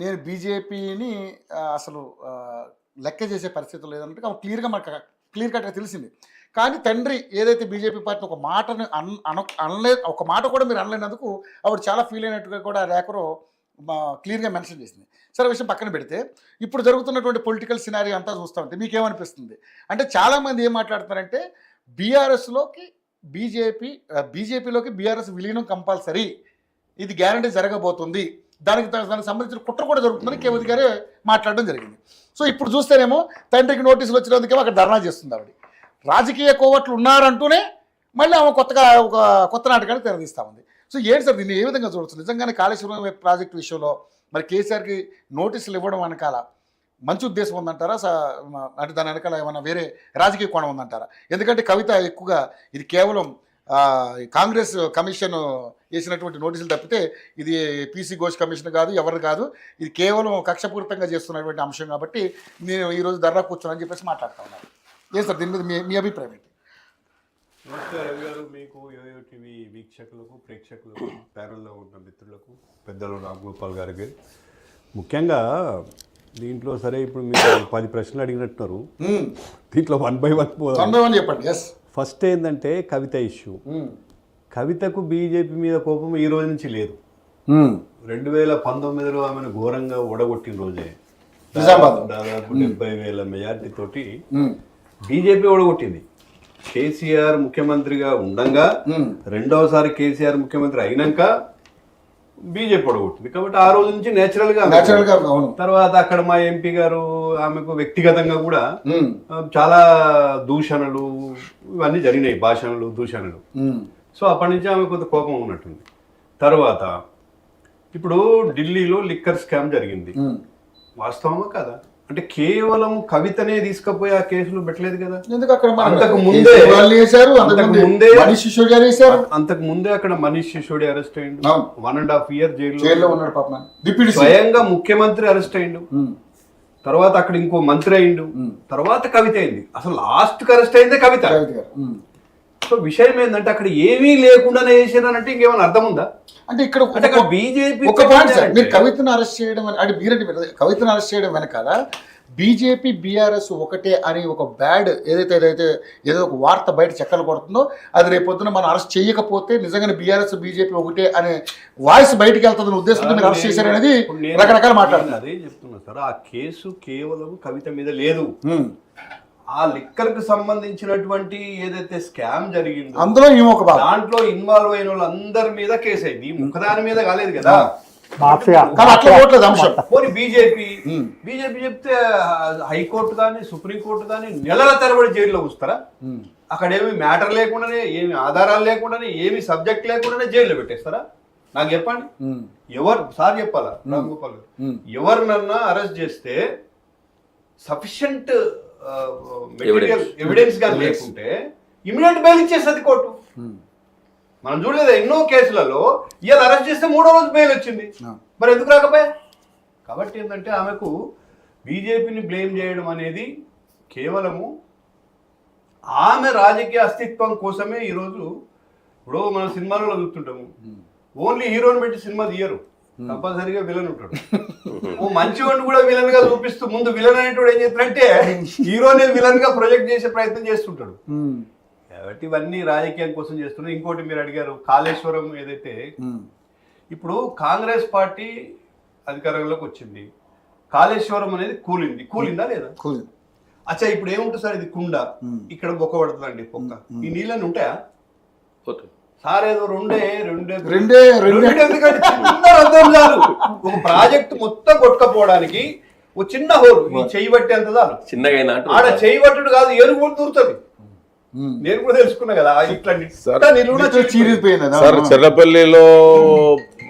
నేను బీజేపీని అసలు లెక్క చేసే పరిస్థితి లేదన్నట్టు క్లియర్గా మనకు క్లియర్ కట్గా తెలిసింది. కానీ తండ్రి ఏదైతే బీజేపీ పార్టీని ఒక మాటను అనలే, ఒక మాట కూడా మీరు అనలేనందుకు ఆవిడ చాలా ఫీల్ అయినట్టుగా కూడా రేఖలో క్లియర్గా మెన్షన్ చేసింది. సరే, విషయం పక్కన పెడితే ఇప్పుడు జరుగుతున్నటువంటి పొలిటికల్ సినారియో అంతా చూస్తూ ఉంటే మీకేమనిపిస్తుంది అంటే చాలామంది ఏం మాట్లాడుతున్నారంటే బీఆర్ఎస్లోకి బీజేపీలోకి బీఆర్ఎస్ విలీనం కంపల్సరీ, ఇది గ్యారంటీ జరగబోతుంది, దానికి సంబంధించిన కుట్ర కూడా జరుగుతుందని కేవతి గారే మాట్లాడడం జరిగింది. సో ఇప్పుడు చూస్తేనేమో తండ్రికి నోటీసులు వచ్చినందుకేమో అక్కడ ధర్నా చేస్తుంది ఆవిడ. రాజకీయ కోవట్లు ఉన్నారంటూనే మళ్ళీ ఆమె కొత్తగా ఒక కొత్త నాటకాన్ని తెరదీస్తూ ఉంది. సో ఏంటి సార్, దీన్ని ఏ విధంగా చూడవచ్చు? నిజంగానే కాళేశ్వరం ప్రాజెక్టు విషయంలో మరి కేసీఆర్కి నోటీసులు ఇవ్వడం వెనకాల మంచి ఉద్దేశం ఉందంటారా, అంటే దాని వెనకాల ఏమైనా వేరే రాజకీయ కోణం ఉందంటారా? ఎందుకంటే కవిత ఎక్కువగా ఇది కేవలం కాంగ్రెస్ కమిషన్ వేసినటువంటి నోటీసులు తప్పితే ఇది పీసీ ఘోష్ కమిషన్ కాదు, ఎవరు కాదు, ఇది కేవలం కక్షపూరితంగా చేస్తున్నటువంటి అంశం కాబట్టి నేను ఈరోజు ధర్నా కూర్చోనని చెప్పేసి మాట్లాడుతూ ఉన్నాను. ఏం సార్, దీని మీద మీ అభిప్రాయం ఏంటి? నమస్తే రవి గారు, మీకు యోయో టీవీ వీక్షకులకు, ప్రేక్షకులకు, ప్యానల్లో ఉన్న మిత్రులకు, పెద్దలు రామ్గోపాల్ గారికి ముఖ్యంగా దీంట్లో సరే ఇప్పుడు మీరు 10 ప్రశ్నలు అడిగినట్టున్నారు. దీంట్లో 1 by 1 చెప్పండి. ఫస్ట్ ఏంటంటే కవిత ఇష్యూ. కవితకు బీజేపీ మీద కోపం ఈ రోజు నుంచి లేదు. 2019లో ఆమెను ఘోరంగా ఓడగొట్టిన రోజే దాదాపు 70,000 మెజార్టీ తోటి బీజేపీ ఓడగొట్టింది. కేసీఆర్ ముఖ్యమంత్రిగా ఉండంగా రెండవసారి కేసీఆర్ ముఖ్యమంత్రి అయినాక బీజేపీ ఓడగొట్టింది. కాబట్టి ఆ రోజు నుంచి నేచురల్ గా తర్వాత అక్కడ మా ఎంపీ గారు ఆమెకు వ్యక్తిగతంగా కూడా చాలా దూషణలు ఇవన్నీ జరిగినాయి, భాషణలు, దూషణలు. సో అప్పటి నుంచి ఆమె కొంత కోపం ఉన్నట్టుంది. తర్వాత ఇప్పుడు ఢిల్లీలో లిక్కర్ స్కామ్ జరిగింది, వాస్తవమా కదా? అంటే కేవలం కవితనే తీసుకుపోయి ఆ కేసులు పెట్టలేదు కదా. అంతకు ముందే అక్కడ మనీష్ సిసోడియా అరెస్ట్ అయ్యిండు, 1.5 year జైల్లో ఉన్నాడు. స్వయంగా ముఖ్యమంత్రి అరెస్ట్ అయ్యిండు, తర్వాత అక్కడ ఇంకో మంత్రి అయిండు, తర్వాత కవిత అయింది. అసలు లాస్ట్ అరెస్ట్ అయిందే కవిత. సో విషయం ఏంటంటే అక్కడ ఏమీ లేకుండానే చేసారంటే ఇంకేమైనా అర్థం ఉందా? అంటే ఇక్కడ బీజేపీ ఒక పాయింట్ సార్, మీరు కవితను అరెస్ట్ చేయడం అంటే కవితను అరెస్ట్ చేయడం వెనకాల బీజేపీ బీఆర్ఎస్ ఒకటే అని ఒక బ్యాడ్ ఏదో ఒక వార్త బయట చెక్కలు కొడుతుందో, అది రేపొద్దున మనం అరెస్ట్ చేయకపోతే నిజంగానే బీఆర్ఎస్ బీజేపీ ఒకటే అనే వాయిస్ బయటకు వెళ్తుందని ఉద్దేశంతో మీరు అరెస్ట్ చేశారనేది రకరకాల మాట్లాడుతున్నారు. అదే చెప్తున్నా సార్, ఆ కేసు కేవలం కవిత మీద లేదు. ఆ లిక్కర్ కు సంబంధించినటువంటి ఏదైతే స్కామ్ జరిగిందో అందులో దాంట్లో ఇన్వాల్వ్ అయిన వాళ్ళందరి మీద కేసు అయింది, ముఖదాని మీద కాలేదు కదా. బీజేపీ చెప్తే హైకోర్టు కానీ సుప్రీంకోర్టు కానీ నెలల తరబడి జైల్లో ఉంచుతారా? అక్కడ ఏమి మ్యాటర్ లేకుండానే, ఏమి ఆధారాలు లేకుండానే, ఏమి సబ్జెక్ట్ లేకుండానే జైల్లో పెట్టేస్తారా? నాకు చెప్పండి. ఎవరు సార్ చెప్పాలా, రామ్గోపాల్ గారు, ఎవరినన్నా అరెస్ట్ చేస్తే సఫిషియంట్ ఎవిడెన్స్ గా లేకుంటే ఇమీడియట్ బెయిల్ ఇచ్చేస్తుంది కోర్టు. మనం చూడలేదు ఎన్నో కేసులలో ఇవాళ అరెస్ట్ చేస్తే 3వ రోజు బెయిల్ వచ్చింది, మరి ఎందుకు రాకపోయా? కాబట్టి ఏంటంటే ఆమెకు బీజేపీని బ్లేమ్ చేయడం అనేది కేవలము ఆమె రాజకీయ అస్తిత్వం కోసమే. ఈరోజు ఇప్పుడు మన సినిమాలలో చూస్తుంటాము, ఓన్లీ హీరోని పెట్టి సినిమా తీయరు, కంపల్సరీగా విలన్ ఉంటాడు. ఓ మంచివాడిని కూడా విలన్ గా చూపిస్తూ ముందు విలన్ అనేటోడు ఏం చేస్తాడంటే హీరోనే విలన్ గా ప్రొజెక్ట్ చేసే ప్రయత్నం చేస్తుంటాడు. కాబట్టి ఇవన్నీ రాజకీయం కోసం చేస్తున్నాడు. ఇంకోటి మీరు అడిగారు కాళేశ్వరం ఏదైతే, ఇప్పుడు కాంగ్రెస్ పార్టీ అధికారంలోకి వచ్చింది, కాళేశ్వరం అనేది కూలిందా లేదా? అచ్చా, ఇప్పుడు ఏముంటుంది సార్, ఇది కుండ, ఇక్కడ బొక్క పడుతుందండి పొక్క, ఈ నీళ్ళని ఉంటాయా? సార్ ఏదో రెండే ఒక ప్రాజెక్ట్ మొత్తం కొట్టుకపోవడానికి ఒక చిన్న హోల్, ఈ చెయ్యి పట్టేంత చాలు. చిన్నగా ఆడ చెయ్యి పట్టుడు కాదు, ఏరు కూడా దూరుతుంది. నేను కూడా తెలుసుకున్నా కదా, ఇట్లా చెర్లపల్లిలో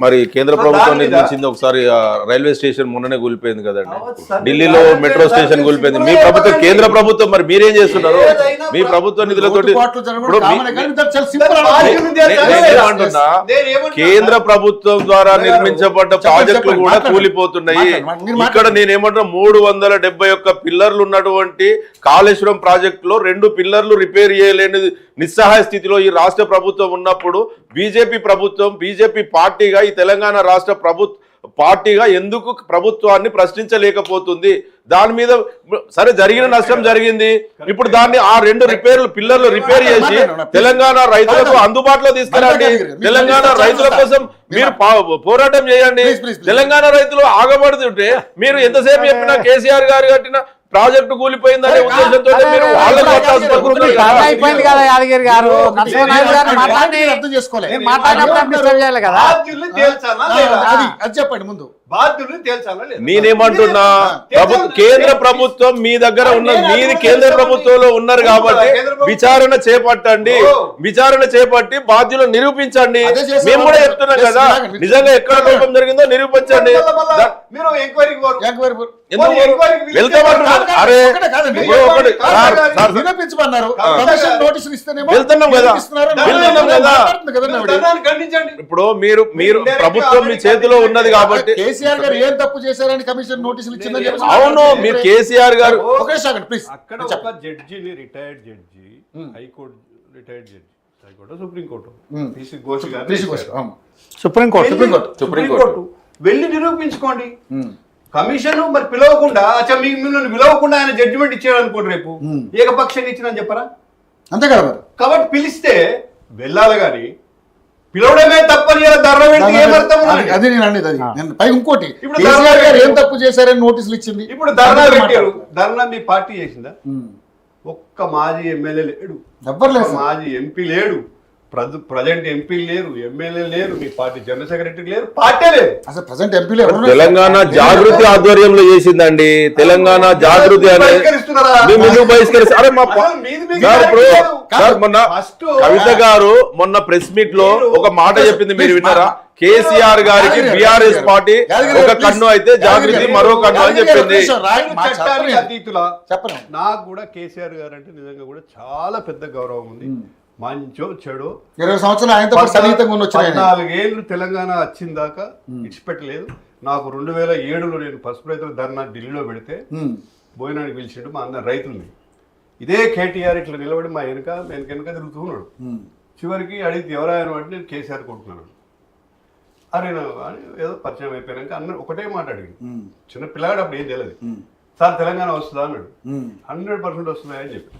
మరి కేంద్ర ప్రభుత్వం నిర్మించింది ఒకసారి రైల్వే స్టేషన్ మొన్ననే కూలిపోయింది కదండి, ఢిల్లీలో మెట్రో స్టేషన్ కూలిపోయింది. మీ ప్రభుత్వం, కేంద్ర ప్రభుత్వం, మరి మీరేం చేస్తున్నారు? మీ ప్రభుత్వ నిధులతోటి ఏమంటున్నా, కేంద్ర ప్రభుత్వం ద్వారా నిర్మించబడ్డ ప్రాజెక్టులు కూడా కూలిపోతున్నాయి. ఇక్కడ నేనేమంటున్నా, 371 పిల్లర్లు ఉన్నటువంటి కాళేశ్వరం ప్రాజెక్టులో 2 పిల్లర్లు రిపేర్ చేయలేని నిస్సహాయ స్థితిలో ఈ రాష్ట్ర ప్రభుత్వం ఉన్నప్పుడు బీజేపీ ప్రభుత్వం, బీజేపీ పార్టీగా ఈ తెలంగాణ రాష్ట్ర పార్టీగా ఎందుకు ప్రభుత్వాన్ని ప్రశ్నించలేకపోతుంది? దాని మీద సరే జరిగిన నష్టం జరిగింది, ఇప్పుడు దాన్ని ఆ 2 పిల్లర్లు రిపేర్ చేసి తెలంగాణ రైతులకు అందుబాటులో తీసుకురండి. తెలంగాణ రైతుల కోసం మీరు పోరాటం చేయండి. తెలంగాణ రైతులు ఆగబడుతుంటే మీరు ఎంతసేపు చెప్పినా కేసీఆర్ గారు కట్టిన ప్రాజెక్టు కూలిపోయిందనే ఉద్దేశంతో మీరు వాళ్ళకి అయిపోయింది కదా యాదగిరి గారు, నరసింహనాయుడు గారు అర్థం చేసుకోలేదు. అది చెప్పండి ముందు. బాధ్యుల్ని తేల్చాలా లేదా? నేనేమంటున్నా, కేంద్ర ప్రభుత్వం మీ దగ్గర ఉన్నది, మీది కేంద్ర ప్రభుత్వంలో ఉన్నారు కాబట్టి విచారణ చేపట్టండి. విచారణ చేపట్టి బాధ్యులను నిరూపించండి. మేము కూడా చెప్తున్నాం కదా, నిజంగా ఎక్కడ లోపం జరిగిందో నిరూపించండి. మీరు ఎంక్వైరీకి వెళ్తామంటున్నారు. అరే నిరూపించమన్నారు, వెళ్తున్నాం కదా. ఖండించండి. ఇప్పుడు మీరు ప్రభుత్వం మీ చేతిలో ఉన్నది కాబట్టి కేసీఆర్ గారు ఏం తప్పు చేశారని కమిషన్ నోటీసులు ఇచ్చిందని చెప్పి అవును, మీరు కేసీఆర్ గారు అక్కడ ఒక జడ్జిని, retired judge, high court retired judge, high court supreme court, PC Ghosh గారు సుప్రీంకోర్టు వెళ్ళి నిరూపించుకోండి. కమిషన్ మరి పిలవకుండా, మిమ్మల్ని పిలవకుండా ఆయన జడ్జిమెంట్ ఇచ్చాడు అనుకోండి, రేపు ఏకపక్షంగా ఇచ్చిన చెప్పరా? అంతే కదా మరి. కాబట్టి పిలిస్తే వెళ్ళాలి గాని పిలవడమే తప్పని ధర్మ అది నేను అనేది. అది నేను పై ఇంకోటి, కేసీఆర్ గారు ఏం తప్పు చేశారని నోటీసులు ఇచ్చింది. ఇప్పుడు ధర్నా పెట్టారు. ధర్నా మీ పార్టీ చేసిందా? ఒక్క మాజీ ఎమ్మెల్యే లేడు, మాజీ ఎంపీ లేడు, ప్రజెంట్ ఎంపీ లేరు, ఎమ్మెల్యే లేరు, మీ పార్టీ జనరల్ సెక్రటరీ లేరు, పార్టీ లేదు. అసలు ప్రజెంట్ ఎంపీ తెలంగాణ జాగృతి ఆధ్వర్యంలో చేసిందండి. తెలంగాణ జాగృతి మొన్న కవిత గారు మొన్న ప్రెస్ మీట్ లో ఒక మాట చెప్పింది, మీరు విన్నారా? కేసీఆర్ గారికి బీఆర్ఎస్ పార్టీ ఒక కన్ను అయితే జాగృతి మరో కన్ను అని చెప్పింది. నాకు కూడా కేసీఆర్ గారు అంటే నిజంగా కూడా చాలా పెద్ద గౌరవం ఉంది. మంచో చెడో 20 సంవత్సరాలు ఆయనతో 14 ఏళ్ళు తెలంగాణ వచ్చిన దాకా ఇచ్చిపెట్టలేదు. నాకు 2007లో నేను పసుపు రైతుల ధర్నా ఢిల్లీలో పెడితే భోజనానికి పిలిచిండు మా అందరు రైతుల్ని. ఇదే కేటీఆర్ ఇట్లా నిలబడి మా వెనక తిరుగుతూ ఉన్నాడు. చివరికి అడిగితే ఎవరాయన అంటే నేను కేసీఆర్ కొట్టుకున్నాను. అరే ఏదో పరిచయం అయిపోయాక అందరూ ఒకటే మాట అడిగింది. చిన్న పిల్లగాడు అప్పుడు ఏం తెలియదు. సార్ తెలంగాణ వస్తుందా అన్నాడు. 100% వస్తుందా అని చెప్పి.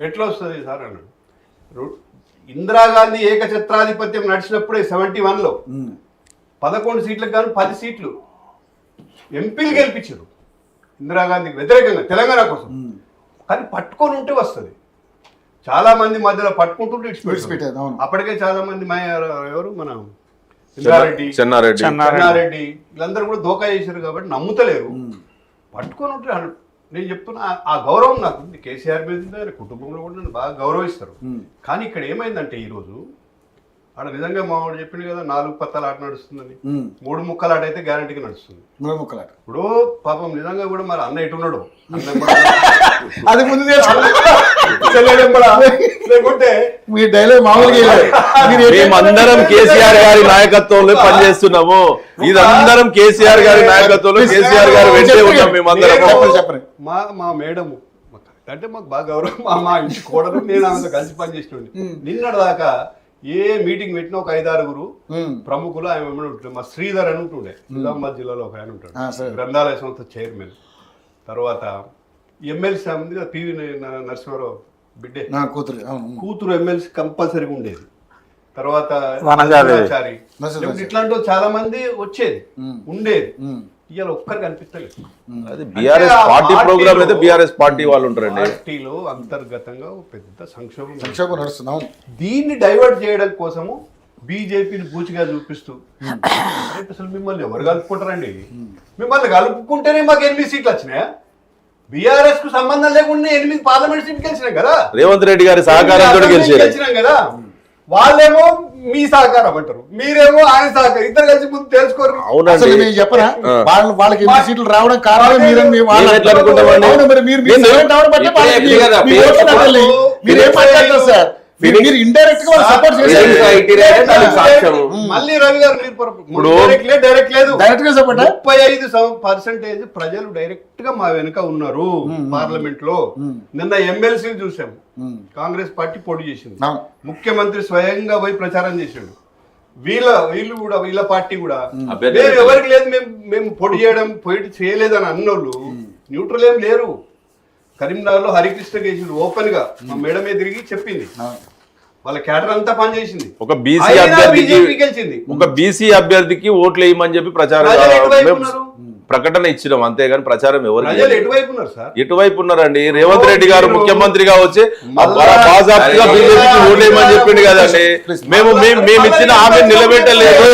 ఎట్లా వస్తుంది సార్ అన్నాడు. ఇందిరాగాంధీ ఏకఛత్రాధిపత్యం నడిచినప్పుడే 71లో 11 సీట్లకు గాను 10 సీట్లు ఎంపీలు గెలిపించారు ఇందిరాగాంధీకి వ్యతిరేకంగా తెలంగాణ కోసం. కానీ పట్టుకొని ఉంటే వస్తుంది. చాలా మంది మధ్యలో పట్టుకుంటుంటే ఇచ్చిపెట్టారు. అప్పటికే చాలా మంది ఎవరు మన చెన్నారెడ్డి వీళ్ళందరూ కూడా దోకా చేశారు కాబట్టి నమ్ముతలేరు. పట్టుకొని ఉంటే నేను చెప్తున్నా ఆ గౌరవం నాకు ఉంది. కేసీఆర్ మీద కుటుంబంలో కూడా నన్ను బాగా గౌరవిస్తారు. కానీ ఇక్కడ ఏమైందంటే ఈరోజు ఆడ నిజంగా మావాడు చెప్పింది కదా 4 పత్తాల ఆట నడుస్తుందని, 3 ముక్కల ఆట అయితే గ్యారంటీగా నడుస్తుంది. 3 ముక్కల ఆట ఇప్పుడు పాపం నిజంగా కూడా మరి అన్న ఎటున్నాడు అది ముందు లేకుంటే మీ డైలాగ్ మామూలుగా మేమందరం కేసీఆర్ గారి నాయకత్వంలో పనిచేస్తున్నాము. ఇదందరం కేసీఆర్ గారి నాయకత్వంలో కేసీఆర్ గారు వెంటే ఉన్నాం మేమందరం. మా మేడము అంటే మాకు బాగా గౌరవం. మా ఇంటి కోడలు నేను ఆమెతో కలిసి పనిచేస్తుండే. నిన్నటి దాకా ఏ మీటింగ్ పెట్టినా ఒక 5-6 ప్రముఖులు ఆయన ఉంటుండే. మా శ్రీధర్ అని ఉంటుండే, నిజామాబాద్ జిల్లాలో ఒక ఆయన ఉంటాడు, గ్రంథాలయ సంస్థ చైర్మన్. తర్వాత ఎమ్మెల్సీ ఉంది పివి నరసింహారావు బిడ్డే కూతురు ఎమ్మెల్సీ కంపల్సరీగా ఉండేది. తర్వాత ఇట్లాంటి చాలా మంది వచ్చేది ఉండేది. ఇవాళ ఒక్కరికి అనిపిస్తలేదు. అది బీఆర్ఎస్ పార్టీ ప్రోగ్రామ్ అయితే బీఆర్ఎస్ పార్టీ వాళ్ళు ఉంటారండి. పార్టీలో అంతర్గతంగా పెద్ద సంక్షోభం నడుస్తున్నాం. దీన్ని డైవర్ట్ చేయడం కోసము బీజేపీని బూచిగా చూపిస్తూ అసలు మిమ్మల్ని ఎవరు కలుపుకుంటారండి? మిమ్మల్ని కలుపుకుంటేనే మాకు 8 సీట్లు వచ్చినాయా? బీఆర్ఎస్ కు సంబంధం లేకుండా 8 పార్లమెంట్ సీట్లు గెలిచినాం కదా, రేవంత్ రెడ్డి గారి సహకారంతో గెలిచినాం కదా. వాళ్ళేమో మీ సహకారం అంటారు, మీరేమో ఆయన సహకారం, ఇద్దరు కలిసి ముందు తెలుసుకోరు. అసలు నేను చెప్పనా, వాళ్ళకి 8 సీట్లు రావడం కారణం మీరేం మాట్లాడతారు సార్? మీరు ఇండైరెక్ట్ గా సపోర్ట్ చేశారు. మళ్ళీ రవి గారు డైరెక్ట్ లేదు, 35% ప్రజలు డైరెక్ట్ గా మా వెనుక ఉన్నారు. పార్లమెంట్ లో నిన్న ఎమ్మెల్సీ చూసాము, కాంగ్రెస్ పార్టీ పోటీ చేసింది, ముఖ్యమంత్రి స్వయంగా పోయి ప్రచారం చేశాడు. వీళ్ళు కూడా వీళ్ళ పార్టీ కూడా అభ్యర్థి మేము ఎవరికి లేదు, మేము పొడి చేయలేదు అని అన్నోళ్ళు న్యూట్రల్ ఏం లేరు. కరీంనగర్ లో హరికృష్ణ గేసిండు ఓపెన్ గా, మా మేడమే తిరిగి చెప్పింది, వాళ్ళ క్యాడర్ అంతా పనిచేసింది. ఒక బీసీ అయినా అభ్యర్థికి బీజేపీ గెలిచింది. ఒక బీసీ అభ్యర్థికి ఓట్లు వేయమని చెప్పి ప్రచారం ప్రజలు ఎటువైపు ఉన్నారు? ప్రకటన ఇచ్చినాం, అంతేగాని ప్రచారం ఎవరు ప్రజలు ఎటువైపు ఉన్నారు సార్? ఎటువైపు ఉన్నారండి? రేవంత్ రెడ్డి గారు ముఖ్యమంత్రిగా వచ్చి బాజాప్తిగా బీజేపీకి ఓట్లు వేయమని చెప్పిండు కదండి. మేము ఇచ్చిన హామీ నిలబెట్టలేదు,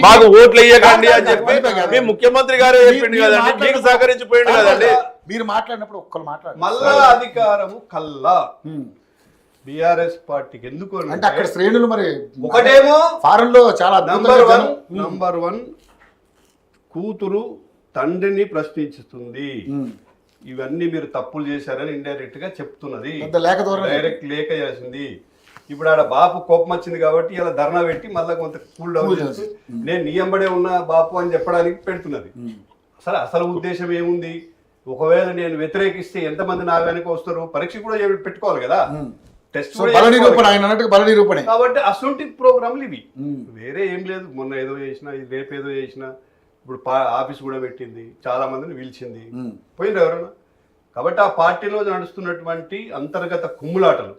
మాకు ఓట్లు వేయకండి అని చెప్పి మేము ముఖ్యమంత్రి గారే చెప్పిండు కదండి, మీకు సహకరించిపోయిండు కదండి. మీరు మాట్లాడినప్పుడు ఒక్కరు మాట్లాడారు. మళ్ళా అధికారము కల్లా బిఆర్ఎస్ పార్టీకి ఎందుకు అంటే అక్కడ శ్రేణులు మరి ఒకటేమో ఫారెన్ లో చాలా నంబర్ వన్ కూతురు తండ్రిని ప్రశ్నించుతుంది. ఇవన్నీ మీరు తప్పులు చేశారని ఇండైరెక్ట్ గా చెప్తున్నది, డైరెక్ట్ లేఖ చేసింది. ఇప్పుడు ఆడ బాపు కోపం వచ్చింది కాబట్టి ఇలా ధర్నా పెట్టి మళ్ళీ కొంత కూల్ డౌన్ చేసి నేను నియంబడే ఉన్నా బాపు అని చెప్పడానికి పెడుతున్నది. అసలు ఉద్దేశం ఏముంది? ఒకవేళ నేను వ్యతిరేకిస్తే ఎంతమంది నా వెనక వస్తారు? పరీక్ష కూడా పెట్టుకోవాలి కదా, టెస్ట్ కాబట్టి అసొంటి ప్రోగ్రాంలు ఇవి, వేరే ఏం లేదు. మొన్న ఏదో చేసినా, ఇది రేపు ఏదో చేసినా, ఇప్పుడు ఆఫీస్ కూడా పెట్టింది, చాలా మందిని పిలిచింది, పోయింది ఎవరైనా. కాబట్టి ఆ పార్టీలో నడుస్తున్నటువంటి అంతర్గత కుమ్ములాటలు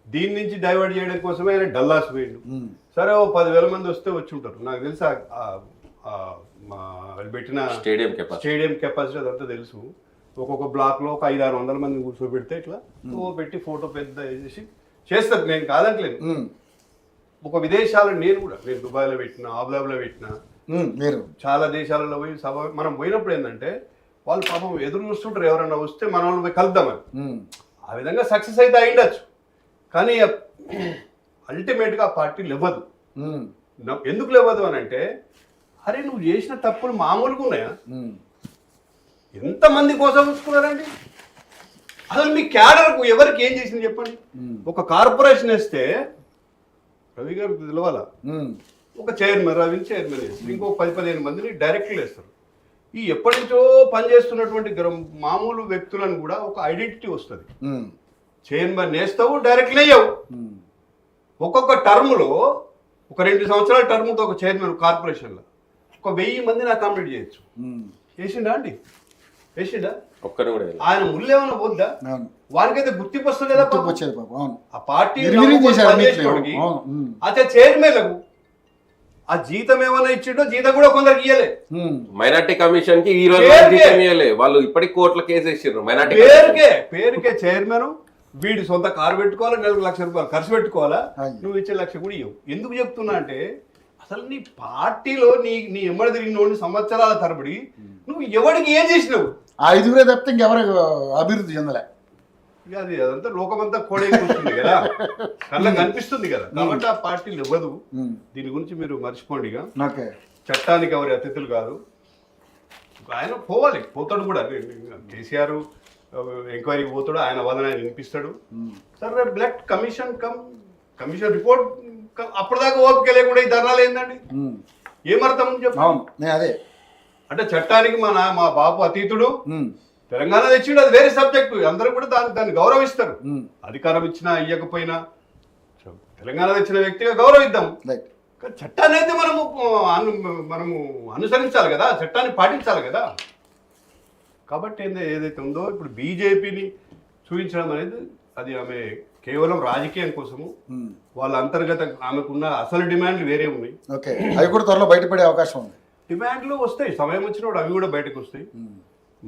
దీని నుంచి డైవర్ట్ చేయడం కోసమే ఆయన డల్లాస్ పోయిండు. సరే ఓ 10,000 మంది వస్తే వచ్చి ఉంటారు, నాకు తెలుసు. పెట్టిన స్టేడియం కెపాసిటీ అదంతా తెలుసు. ఒక్కొక్క బ్లాక్ లో ఒక 500-600 మందిని కూర్చోబెడితే ఇట్లా పెట్టి ఫోటో పెద్ద వేసేసి చేస్తారు. నేను కాదంటలేదు. ఒక విదేశాలు నేను దుబాయ్లో పెట్టిన, అబుదాబిలో పెట్టిన, చాలా దేశాలలో పోయి సభ మనం పోయినప్పుడు ఏంటంటే వాళ్ళు పాపం ఎదురు చూస్తుంటారు, ఎవరన్నా వస్తే మన వాళ్ళు పోయి కలుద్దామని. ఆ విధంగా సక్సెస్ అయితే అయిండొచ్చు, కానీ అల్టిమేట్గా ఆ పార్టీ లేవదు. ఎందుకు లేవదు అని అంటే, అరే నువ్వు చేసిన తప్పులు మామూలుగా ఉన్నాయా? ఎంతమంది కోసం ఉంచుకున్నారండి? అసలు మీ క్యాడర్కు ఎవరికి ఏం చేసింది చెప్పండి. ఒక కార్పొరేషన్ వేస్తే రవి గారు తెలవాలా, ఒక చైర్మన్, రవిని చైర్మన్ వేస్తారు, ఇంకో 10-15 మందిని డైరెక్టర్లు వేస్తారు. ఈ ఎప్పటి నుంచో పనిచేస్తున్నటువంటి మామూలు వ్యక్తులను కూడా ఒక ఐడెంటిటీ వస్తుంది. చైర్మన్ వేస్తావు, డైరెక్ట్లు వేయవు. ఒక్కొక్క టర్మ్లో ఒక 2 సంవత్సరాల టర్మ్తో ఒక చైర్మన్ కార్పొరేషన్లో ఒక 1000 మందిని అకామిడేట్ చేయొచ్చు. వేసిండా అండి? వేసిండా? ఆయన ముళ్ళు ఏమైనా పోద్దా? వానికైతే గుర్తింపు వస్తుంది కదా ఆ పార్టీ. అదే చైర్మన్లకు ఆ జీతం ఏమైనా ఇచ్చిండో, జీతం కూడా కొందరికి ఇయ్యలే. మైనార్టీ కమిషన్ కి ఈ రోజు జీతం ఇయ్యలే, వాళ్ళు ఇప్పటికి కోట్ల కేసు వేసారు. మైనార్టీ పేరుకే చైర్మన్ వీడి సొంత కారు పెట్టుకోవాలా, నెలకు ₹1,00,000 ఖర్చు పెట్టుకోవాలా, నువ్వు ఇచ్చే 1,00,000 కూడా ఇవ్వవు. ఎందుకు చెప్తున్నా అంటే, అసలు నీ పార్టీలో నీ ఎమ్మడి తిరిగిన సంవత్సరాల తరబడి నువ్వు ఎవరికి ఏం చేసినావు? 5 తప్పితే ఇంకెవరు అభివృద్ధి చెందలే. అది అదంతా లోకమంతా కోడే కూర్చుంది కదా, కళ్ళకి కనిపిస్తుంది కదా. కాబట్టి ఆ పార్టీలు ఇవ్వదు. దీని గురించి మీరు మర్చిపోండి. చట్టానికి ఎవరి అతిథులు కాదు. ఆయన పోతాడు కూడా. కేసీఆర్ ఎంక్వైరీకి పోతాడు, ఆయన వలన ఆయన వినిపిస్తాడు. సరే బ్లడ్ కమిషన్ రిపోర్ట్ అప్పటిదాకా ఓపిక లేకుండా ఈ ధర్నాలు ఏందండి? ఏమర్థం చెప్పండి. అదే అంటే చట్టానికి మా బాపు అతీతుడు, తెలంగాణ తెచ్చిండు, అది వేరే సబ్జెక్టు. అందరూ కూడా దాన్ని గౌరవిస్తారు. అధికారం ఇచ్చినా ఇవ్వకపోయినా తెలంగాణ తెచ్చిన వ్యక్తిగా గౌరవిద్దాం. చట్టాన్ని అయితే మనము అనుసరించాలి కదా, చట్టాన్ని పాటించాలి కదా. కాబట్టి ఏదైతే ఉందో ఇప్పుడు బీజేపీని చూపించడం అనేది అది ఆమె కేవలం రాజకీయం కోసము, వాళ్ళ అంతర్గత ఆమెకున్న అసలు డిమాండ్లు వేరే ఉన్నాయి. అవి కూడా త్వరలో బయటపడే అవకాశం ఉంది. డిమాండ్లు వస్తాయి, సమయం వచ్చినప్పుడు అవి కూడా బయటకు వస్తాయి.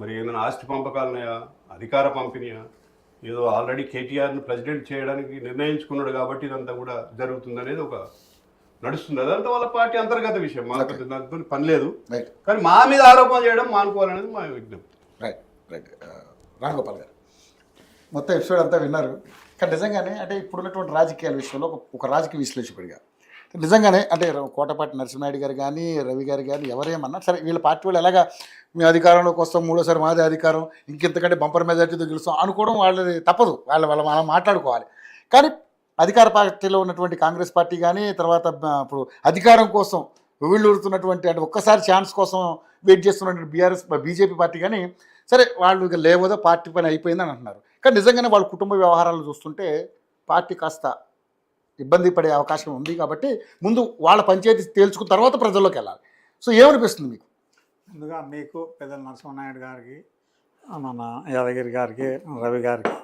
మరి ఏమైనా ఆస్తి పంపకాలన్నాయా, అధికార పంపిణీయా, ఏదో ఆల్రెడీ కేటీఆర్ని ప్రెసిడెంట్ చేయడానికి నిర్ణయించుకున్నాడు కాబట్టి ఇదంతా కూడా జరుగుతుంది అనేది ఒక నడుస్తుంది. అదంతా వాళ్ళ పార్టీ అంతర్గత విషయం, మాకు దాంతో పని లేదు. కానీ మా మీద ఆరోపణ చేయడం మానుకోవాలనేది మా విజ్ఞప్తి. రైట్ రాంగోపాల్ గారు, మొత్తం ఎపిసోడ్ అంతా విన్నారు. కానీ నిజంగానే అంటే ఇప్పుడున్నటువంటి రాజకీయాల విషయంలో ఒక రాజకీయ విశ్లేషకుడిగా నిజంగానే అంటే కోటపాటి నరసింహారెడ్డి గారు కానీ, రవి గారు కానీ ఎవరేమన్నా సరే, వీళ్ళ పార్టీ వాళ్ళు ఎలాగా మేము అధికారంలోకి వస్తాం, 3వ మాదే అధికారం, ఇంకెంతకంటే బంపర్ మెజార్టీతో గెలుస్తాం అనుకోవడం వాళ్ళది తప్పదు, మనం మాట్లాడుకోవాలి. కానీ అధికార పార్టీలో ఉన్నటువంటి కాంగ్రెస్ పార్టీ కానీ, తర్వాత ఇప్పుడు అధికారం కోసం వీళ్ళూరుతున్నటువంటి అంటే ఒక్కసారి ఛాన్స్ కోసం వెయిట్ చేస్తున్నటువంటి బీజేపీ పార్టీ కానీ సరే, వాళ్ళు ఇక లేవదో పార్టీ పని అయిపోయిందని అంటున్నారు. కానీ నిజంగానే వాళ్ళ కుటుంబ వ్యవహారాలు చూస్తుంటే పార్టీ కాస్త ఇబ్బంది పడే అవకాశం ఉంది కాబట్టి ముందు వాళ్ళ పంచాయతీ తేల్చుకున్న తర్వాత ప్రజల్లోకి వెళ్ళాలి. సో ఏమనిపిస్తుంది మీకు? ముందుగా మీకు పెద్దల నరసింహనాయుడు గారికి, మన యాదగిరి గారికి, రవి గారికి